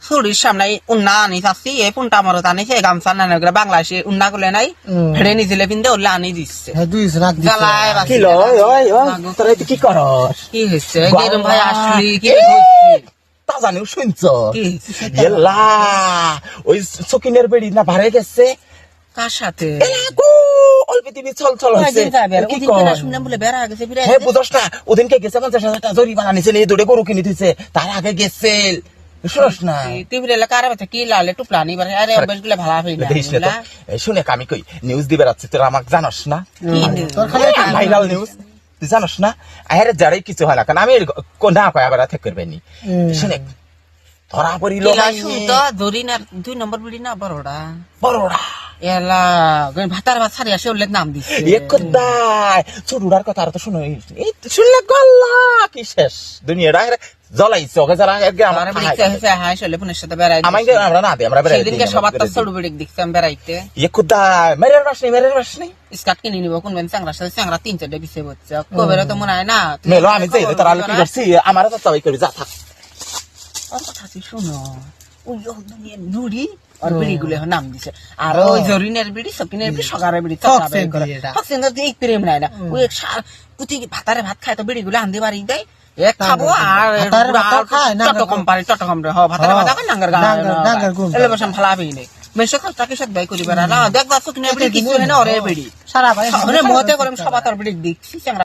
সুরির সামনে উন্না আনি চাচ্ছি এই পুনটা আমার আনি সে গামছা নানা করে বাংলাদেশে উন্না করলে নাই হেডে নিছিলে পিনতে ওলে আনি দিচ্ছে জ্বালায় কি ল ওই ওই তোরা এটা কি করস কি হয়েছে গেরম ভাই আসলি কি তা জানিও শুনছ কি এলা ওই সকিনের বেড়ি না ভারে গেছে কার সাথে এলাকো অল্প টিভি চল চল হইছে কি কর শুনলাম বলে বেড়া গেছে ফিরে হে বুঝছ না ওদিনকে গেছে 50,000 টাকা জরিমানা নিছে এই দুটো গরু কিনে দিছে তার আগে গেছে শুনস না টিভির কার বাচ্চা কি লালে টুপলা নি বারে আরে অভ্যাসগুলো ভালো হই না দেখিস না তো শুনে আমি কই নিউজ দিবে রাখছি তোরা আমাকে জানোস না তোর খালি ভাইরাল নিউজ তুই জানোস না আরে যারাই কিছু হয় না কারণ আমি না কয় আবার ঠিক করবেনি শুনে ধরা পড়িল তো জরিনার 2 নম্বর বিড়ি না বড়ড়া বড়রা এলা ভাতার ভাত সারি আসে ওলে নাম দিছে একদাই ছোটুরার কথা আর তো শুনো এই শুনলে গল্লা কি শেষ দুনিয়াটা জ্বলাইছে ওকে যারা আমার বিড়ি হইছে হাই চলে ফোনের সাথে বেড়াই আমাকে আমরা না দে আমরা বেড়াই সেদিনকে সবার তো ছোট বিড়ি দেখতাম বেড়াইতে একদাই মেরের বাস নেই স্কার্ট কিনে নিব কোন বেন চাংরা সাথে চাংরা 3-4 বিছে হচ্ছে কবের তো মনে হয় না মেলো আমি যাই তার আলো কি করছি আমারও তো সবাই করে যা থাক আর কথা কি শুনো ওই দুনিয়ার নুড়ি আর বিড়ি গুলো নাম দিছে আর ওই জরিনের বিড়ি সকিনের বিড়ি সকারের বিড়ি চকাবে করে হকসেন তো এক প্রেম নাই না ওই এক কুতি ভাতারে ভাত খায় তো বিড়ি গুলো আনতে পারি দেয় এক খাবো আর চট্টকম পারে চট্টকম রে ভাতারে ভাত খায় নাঙ্গার গা এলে বসে ভালা হইলে মেশো খাতাকে সাথে বাই করিবার না দেখ সকিনের বিড়ি কিছু হয় না ওরে বিড়ি সারা ভাই মতে করে সবাতার বিড়ি দেখছি